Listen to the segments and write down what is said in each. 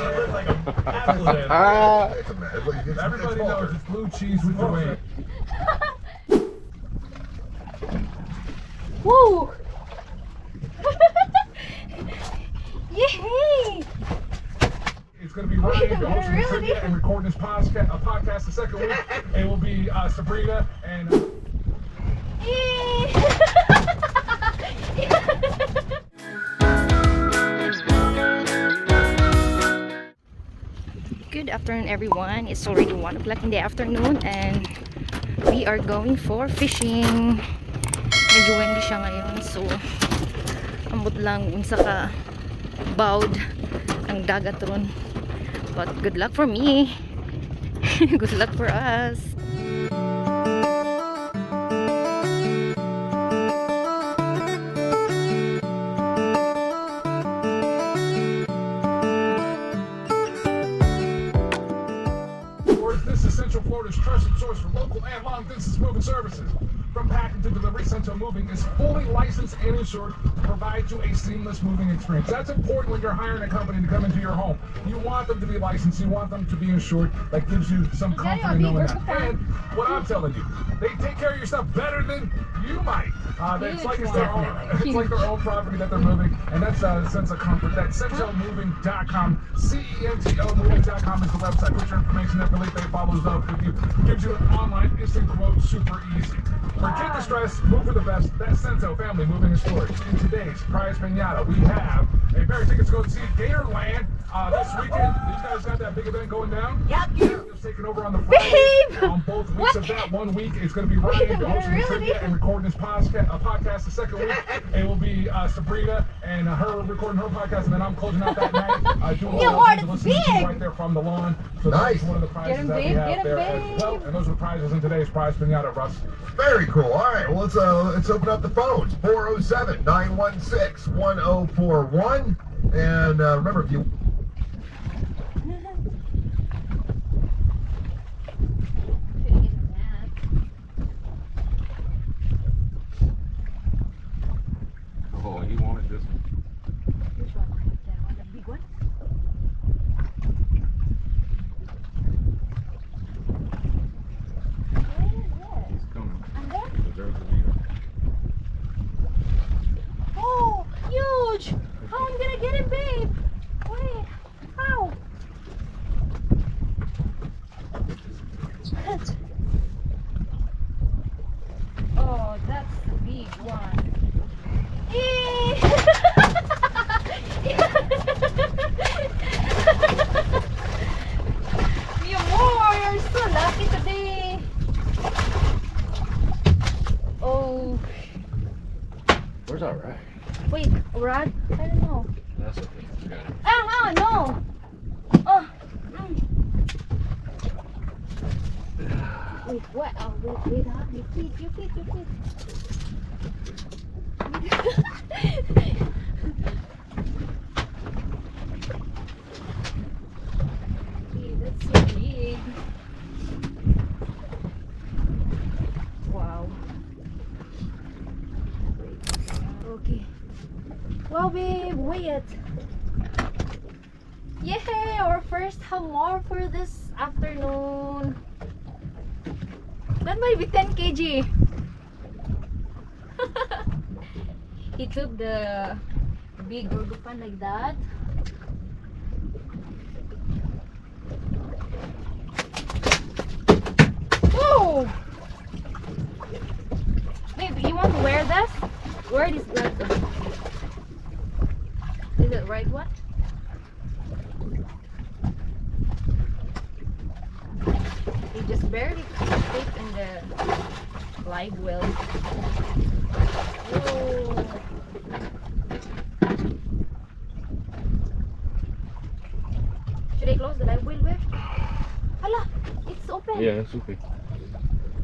like a absolute. Everybody knows it's blue cheese with the weight. Woo! Yay! It's going to be Ryan hosting the trivia and recording this podcast the second week. It will be Sabrina and. Good afternoon, everyone. It's already 1 o'clock in the afternoon and we are going for fishing. Medyo windy siya ngayon, so ambot lang unsa ka bawd ang dagat ron. But good luck for me. Good luck for us. This is Central Florida's trusted source for local and long distance moving services. From packing to delivery, Central Moving is fully licensed and insured to provide you a seamless moving experience. That's important when you're hiring a company to come into your home. You want them to be licensed, you want them to be insured. That gives you some comfort in knowing that. And what I'm telling you, they take care of your stuff better than you might. It's like their own property that they're moving, and that's a sense of comfort. That's centomoving.com. CENTO moving.com is the website. Put your information there. Felipe follows up with you. Gives you an online instant quote, super easy. Forget the stress, move for the best. That's Cento Family Moving and Storage. In today's Prize Pinata, we have a pair of tickets to go see Gatorland this weekend. These guys got that big event going down. Yep. Just taking over on the Friday. On both weeks of that 1 week, it's going to be Ryan hosting the trivia and recording this podcast the second week. It will be Sabrina and her recording her podcast, and then I'm closing out that night. Doing all the listening to right there from the lawn. So that's one of the prizes that we have there as well. And those are the prizes in today's Prize Pinata, Russ. Very cool. All right, well, let's open up the phones. 407-916-1041. And remember, if you... Oh, you wanted this one. Which one? That one, the big one? He's coming. And there? There's the leader. Oh, huge! How I'm gonna get it, babe? Wait, how? Oh, that's the big one. You're so lucky today. Oh. Where's our rag? Wait, rod? I don't know. That's okay. You got it. No. Oh. Wait, what? Oh, wait, huh? You feet. Okay, that's so big. Wow. Okay. Wow, babe, wait. Yay! Our first Hamour for this afternoon. That might be 10 kg. He took the big gurgufan like that. Whoa! Babe, you want to wear this? Wear this black one. Is it right one? He just barely fit in the live well. Whoa. Should I close the live well? Where? Hala, it's open. Yeah, it's okay.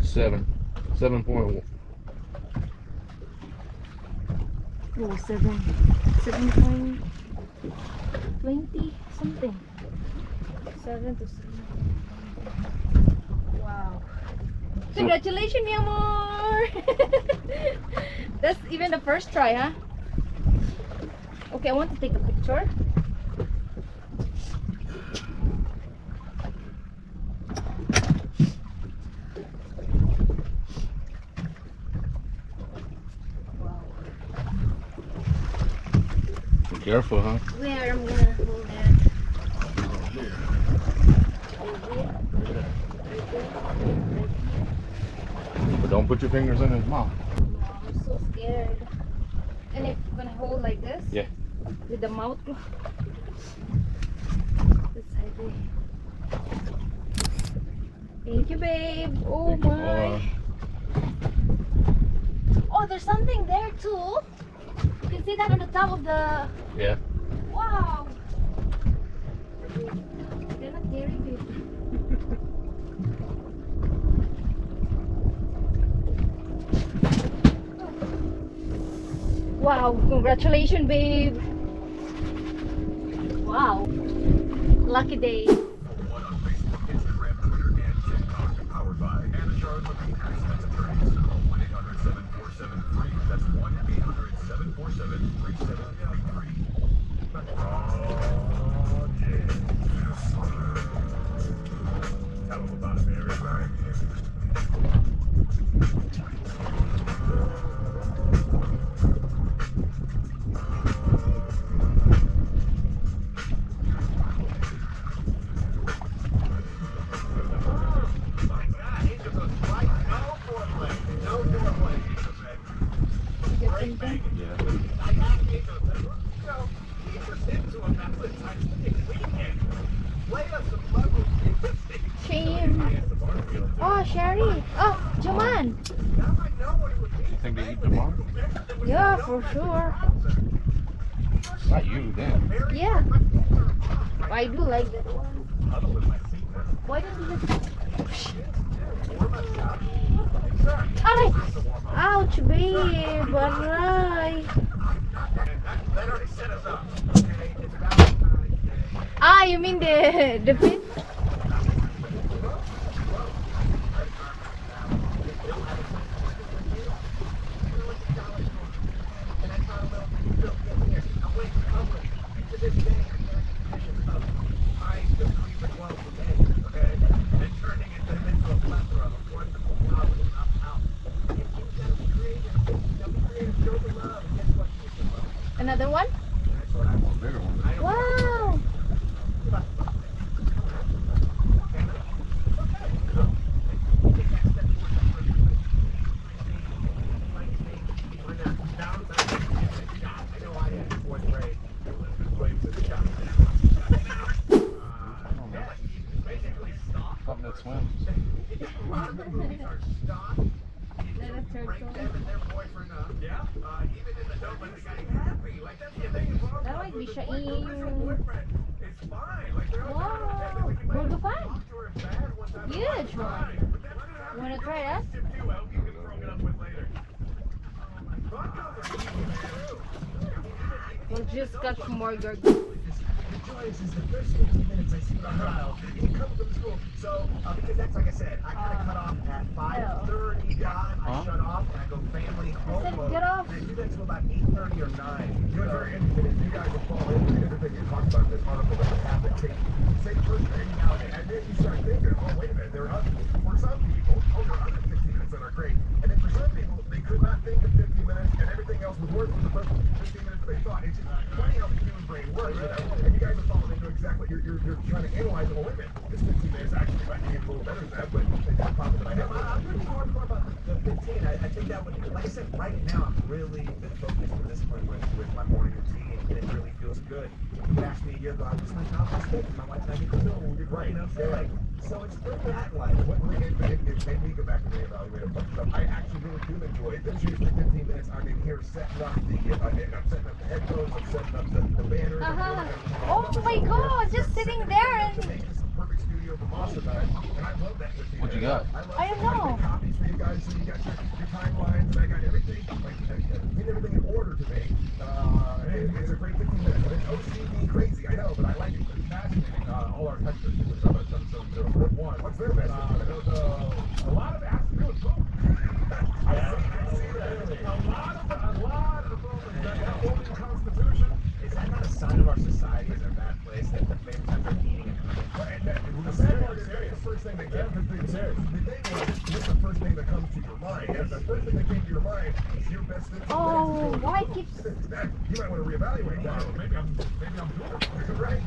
7.1. Oh, 7.20 something. 7 to 7. Wow. Congratulations, mi amor! That's even the first try, huh? Okay, I want to take a picture. Careful, huh? Where I'm gonna hold that. But don't put your fingers in his mouth. I'm so scared. And if you're gonna hold like this? Yeah. With the mouth. This side way. Thank you, babe. Oh Thank you, my. boy. Oh, there's something there too. You can see that on the top of the. Yeah. Wow. They're not dairy, babe. Wow, congratulations, babe. Wow. Lucky day. One on Facebook, Instagram, Twitter, and TikTok. Powered by Anna Charlotte McLean Accident Attorneys. Call 1-800-747-FREE. That's 1-800-747-3733. Oh, yeah. Tell them about it, everybody. Shame. Oh, Sherry. Oh, Jaman. You think they eat tomorrow? Yeah, for sure. Not you, then. Yeah. I do like that one. Why don't you just... Aray! Ouch, babe. Aray. Ah, you mean the pin? Another one? Bigger one. Wow! Something that swims. That might be siya wow! Gurgufan! Huge one! You wanna try that? We'll just catch more gurgufan. Joyce is the first 15 minutes I see the Nile. He comes from school. So, because that's like I said, I kind of cut off at 5:35. I shut off and I go family home mode. Get off. I do that till about 8:30 or 9. You know, very interesting. If you guys will follow everything you talked about in this article that happened, say first thing now, and then you start thinking, oh, wait a minute, there are other, for some people, there are other 15 minutes that are great. And then for some people, they could not think of 15 minutes and everything else was worse than the first 15 minutes they thought. It's just funny how the human brain works, you know? And you guys are following into exactly, you're trying to analyze it. Well, wait a minute, this 15 minutes actually might be a little better than that, but that's a problem that I have. I'm pretty hardcore about the 15. I think that would, like I said, right now I'm really been focused for this point with my morning routine, and it really feels good. You asked me a year ago, I was my top mistake. My wife and I get to know when you're right. You know, so like, so it's for that life. What it made me go back and reevaluate a bunch of stuff. I actually really do enjoy it. There's usually 15 minutes I'm in here setting up the, I'm setting up the headphones, I'm setting up the banners. Oh my god, just sitting there and... Perfect studio for Monster Bag, and I love that. What you got? I don't know. Copies for you guys, so you got your timelines, and I got everything, like, get everything in order to me. It's a great 15 minutes. It's OCD crazy, I know, but I like it. It's fascinating. All our textures, what's their best? A lot of it has to do with food. I see that. A lot of the problems that hold the Constitution. Is that not a sign of our society as a bad place that the famous after eating it? The sad part is the first thing thing that gets the thing was, what's the first thing that comes to your mind? And if the first thing that came to your mind is your best interest. Oh, why keeps... You might want to reevaluate that. Maybe I'm doing it. Right? I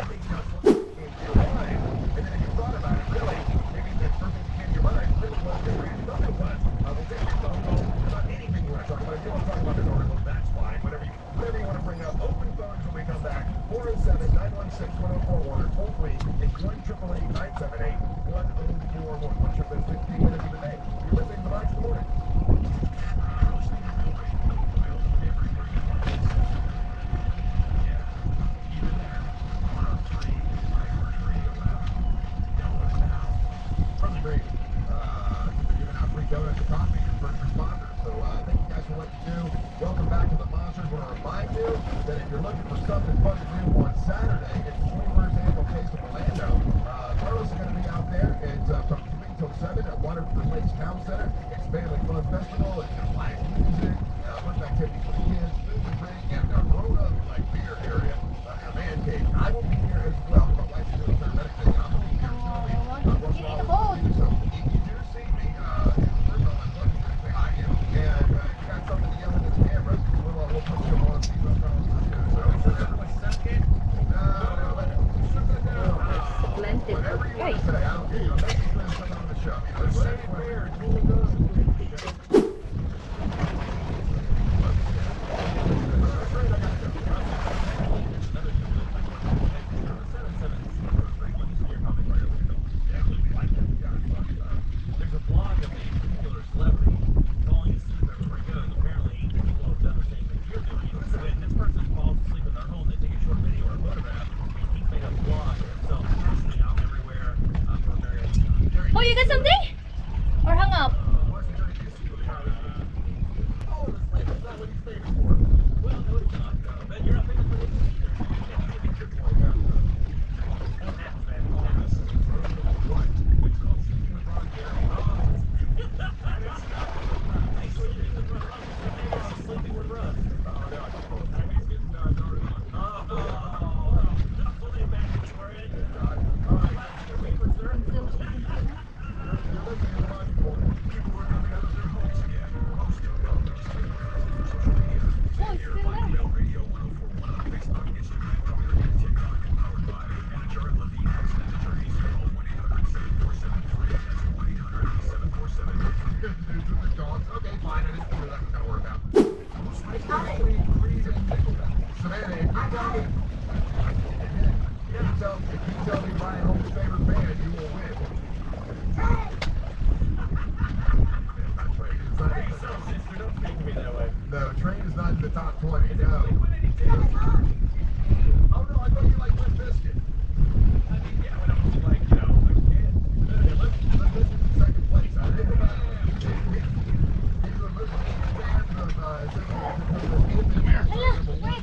think that's what came to your mind. And then if you thought about it, really, maybe the first thing that came to your mind really was the way you thought it was. We'll take your phone call about anything you want to talk about. If you want to talk about an article, that's fine. Whatever you want to bring up. Open phones when we come back. 407-916-1041 or toll free. It's 1-888-978-1041. What's your best 15 minutes of the day? You're listening to the Box in the Morning. From the break, they're giving out free donuts and coffee to first responders. So thank you guys for what you do. Welcome back to the Monsters. I want to remind you that if you're looking for something fun to do on Saturday, it's the 21st annual Taste of Orlando. Carlos is going to be out there. It's from 3 till 7 at Waterford Lakes Town Center. It's Family Fun Festival. It's got live music, fun activities for the kids, food and drink, and grown-up like beer area and a man cave. I will be here as well. My wife's doing a paramedic thing. I'm going to be here filming. Get in the boat. So if you do see me, first off, I'd love you to say hi. And if you got something to yell into the camera, we'll put you on and see what Carlos is doing. So everyone's second. Splendid. Whatever you want Okay. to say, I don't care. Thank you for coming on the show. Let's say it fair. It's really good. There's a blog of a particular celebrity calling to see if they're pretty good. Apparently, people have done the same thing you're doing. When this person falls asleep in their home, they take a short video or a photograph, and he's made a blog of himself posting out everywhere for very Oh, you got something? Or hung up? No, Train is not in the top 20. No. Oh no, I thought you liked Limp Bizkit. I mean, yeah, when I was like, a kid. Limp Bizkit's in second place. I think about it. He's a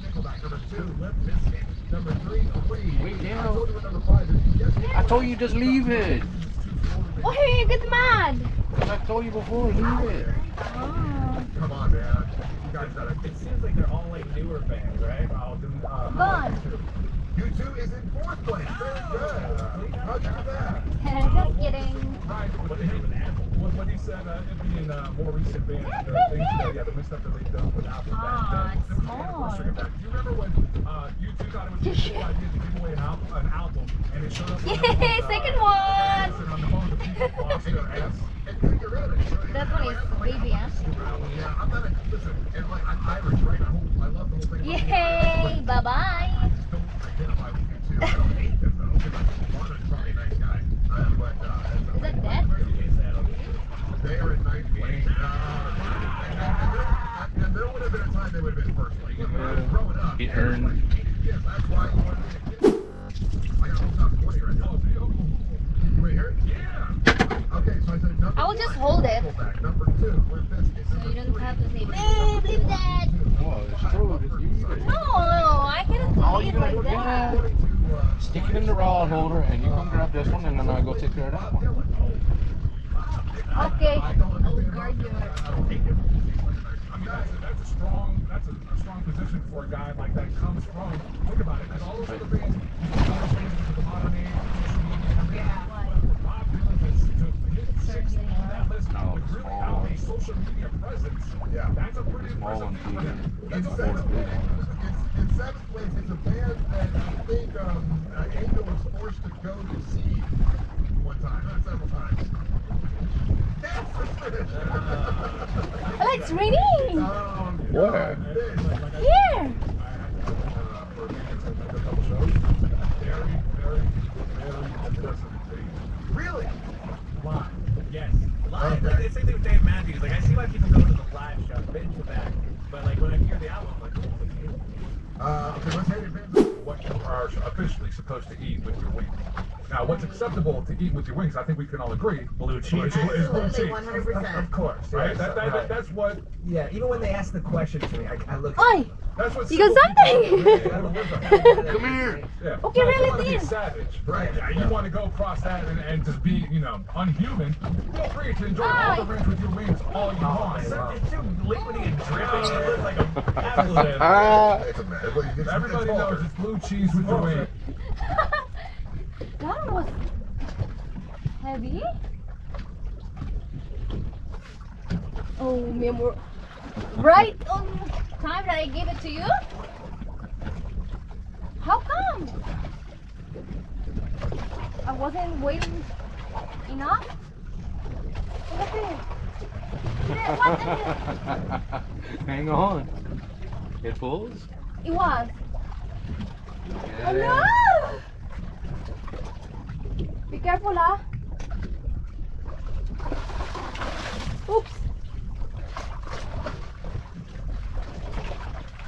Nickelback. Number 2, Limp Bizkit. Number 3, Creed. Wait I down. told you what number 5 is. Yes, I told you just leave it. Why you get mad? I told you before, leave it. Oh. come on, man. You guys gotta. It seems like they're all like newer bands, right? Gone. U2 is in 4th place. Very good. How'd you do that? Just kidding. Right, what he said, it being more recent bands, the things that, the stuff that they've done with Apple back then. It's There was an anniversary of that. Do you remember when U2 thought it was a cool idea to give away an album, and it showed up Yay, on second one! on the phone, the people lost their ass. That one is baby, huh? Yeah, I'm not a, listen, and like, I'm Irish, right? I love the whole thing. Yay! Bye-bye! I don't identify with U2. I don't hate them, though, because I'm probably a nice guy. But, Is that dead? they are in 9th place. And there would have been a time they would have been first place. When I was growing up, He earned. yes, that's why you wanted to be a kid. I got whole top 20 right now. You want to hear it? Yeah. Okay, so I said number I will just hold it. Nickelback. Number 2, Limp Bizkit. So you don't have to say, babe, leave that! Oh, it's true. Just leave it. No, I cannot All leave you it gotta like do is that. stick it in the rod holder, and you come grab this one, and then I go take care of that one. Okay, I will guard you. I mean, that's a strong position for a guy like that. Comes from, think about it, there's all those other bands, the modern age, social media, and everything. But for Bob Dylan Angel was forced to go to sea one time, not several times. That's the fish. Oh, it's raining. Where? Here. For a couple shows. Very, very, very impressive. Really? Live. Yes. Live. Like, it's the same thing with Dave Matthews. Like, I see why people go to the live show, been to that. But, like, when I hear the album, I'm like, oh, Okay, let's hear it. What you are officially supposed to eat with your wings. Now, what's acceptable to eat with your wings, I think we can all agree, blue cheese. is blue Absolutely, cheese. 100%. Of course. Right? Yes, right. That's what. Yeah, even when they ask the question to me, I look at Oi, That's what. you got simple people something? do. Come here. Yeah. Okay, Now, if reel you it want to be in. savage, right? You want to go across that and just be, unhuman. Feel free to enjoy all the rings with your wings all you want. it's too liquidy and dripping. It looks like a absolute. It's a mess. Everybody knows it's blue cheese with your wings. That was heavy. Oh, memor. Right on time that I gave it to you? How come? I wasn't waiting enough? Look at it. What the hell? Hang on. It pulls? It was. Yeah. No! Be careful, ah. Oops.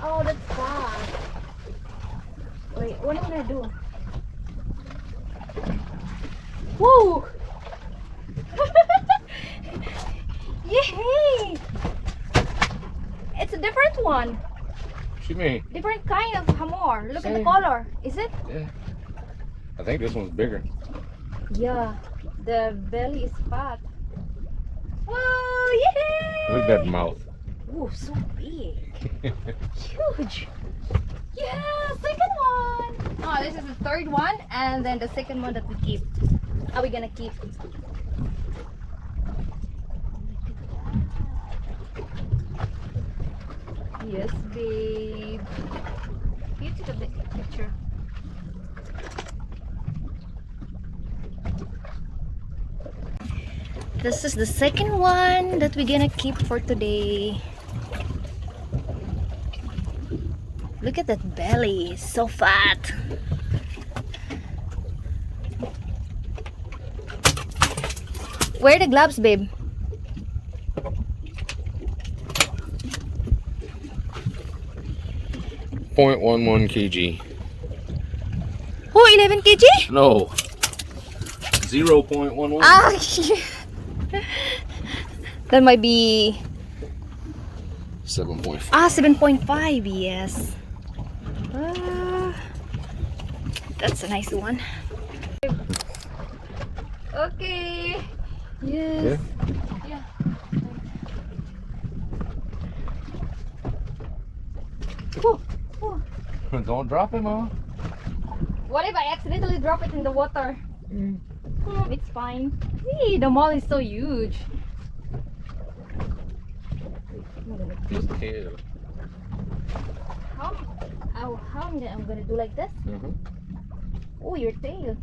Oh, that's bad. Wait, what am I gonna do? Woo! Yay! It's a different one. What you mean? Different kind of Hamour. Look at the Same. color. Is it? Yeah. I think this one's bigger. Yeah. The belly is fat. Whoa! Yay! Look at that mouth. Ooh, so big. Huge. Yeah, second one. Oh, this is the third one, and then the second one that we keep. Are we gonna keep? Yes, babe. You took a picture. This is the second one that we're gonna keep for today. Look at that belly, so fat. Where are the gloves, babe? .11 kg. Oh, 11 kg? No. 0.11. Ah, that might be 7.5. 7.5. Yes. That's a nice one. Okay. Yes. Yeah. Whew, whew. Don't drop him, huh? What if I accidentally drop it in the water? It's fine. Hey, the mall is so huge. His tail. How I'm gonna do like this? Oh, your tail.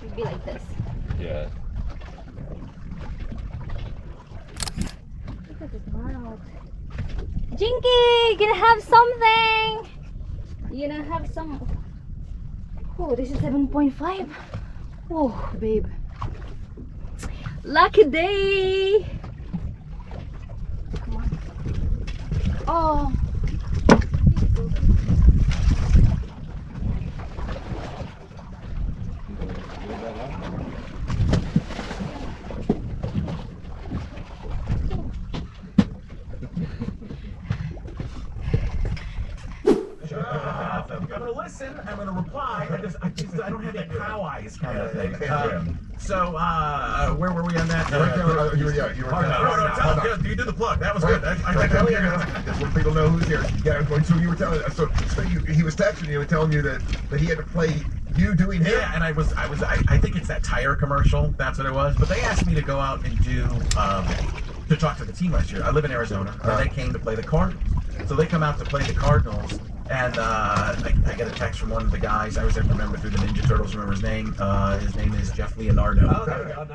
It'd be like this. Yeah. Look at his mouth. Jinky, gonna have something. You gonna have some. Oh, this is 7.5. Oh, babe. Lucky day. Come on. Oh. I'm gonna listen. I'm gonna reply. I don't have that cow eyes kind of thing. So, where were we on that? You were No, you did the plug. That was good. Just let people know who's here. Yeah, so you were telling. So he was texting you and telling you that he had to play you doing him. Yeah, and I think it's that tire commercial. That's what it was. But they asked me to go out and do to talk to the team last year. I live in Arizona, and they came to play the Cardinals. So they come out to play the Cardinals, and I get a text from one of the guys. I always have to remember through the Ninja Turtles. Remember his name? His name is Jeff Leonardo. Oh, there we go. I'm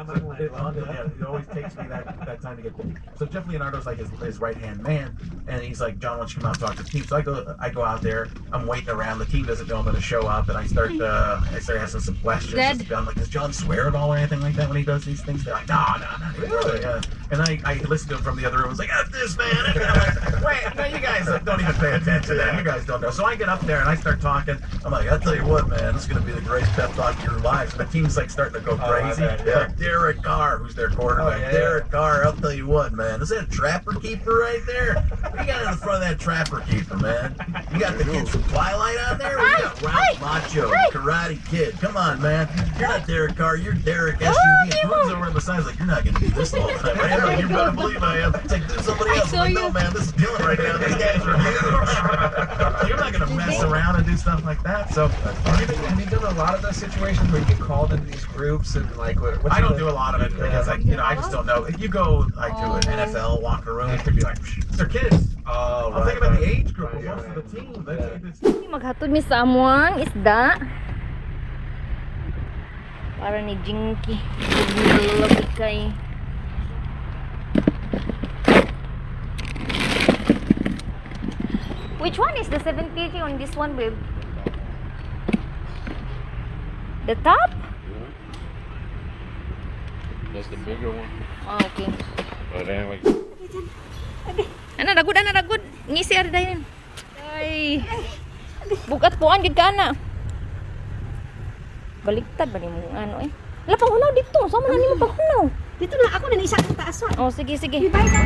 not gonna Yeah, it always takes me that time to get. So Jeff Leonardo's like his right hand man, and he's like, John, why don't you come out and talk to the team? So I go out there. I'm waiting around. The team doesn't know I'm going to show up, and I start asking some questions. I'm like, does John swear at all or anything like that when he does these things? They're like, no. Really? And I listen to him from the other room. I was like, F this, man. And I'm like, wait, no, you guys don't even pay attention. You guys don't know. So I get up there and I start talking. I'm like, I'll tell you what, man, this is going to be the greatest pep talk of your life. And the team's like starting to go crazy. Like Derek Carr, who's their quarterback. Derek Carr, I'll tell you what, man. Is that a trapper keeper right there? What you got in the front of that trapper keeper, man? You got the kids from Twilight out there? We got Ralph Macho, Karate Kid. Come on, man. You're not Derek Carr. You're Derek SUV. Who's over on the side? Like, you're not going to do this the whole time, right? Like, you better believe I am. It's like, do somebody else. I'm like, no, man, this is Dylan right now. These guys are huge. You're not going to mess around and do stuff like that. So, have you done a lot of those situations where you get called into these groups and like what? I don't do a lot of it because I just don't know. If you go like to an NFL locker room, it could be like, they're kids. I'm thinking about the age group of most of the team. Maghatod mi sa amuang isda para ni Jinky. Nalulapit kay. Which one is the 7kg on this one, babe? The top? That's the bigger one. Oh, okay. But anyway. Ana ragud ngisi ari dayon. Ay. Bugat puan gid kana. Baliktad ba nimo ano eh? Wala pang hunaw dito. Sama na nimo pang hunaw. Dito na ako na isa kang taas. Oh, sige. Ibay ka.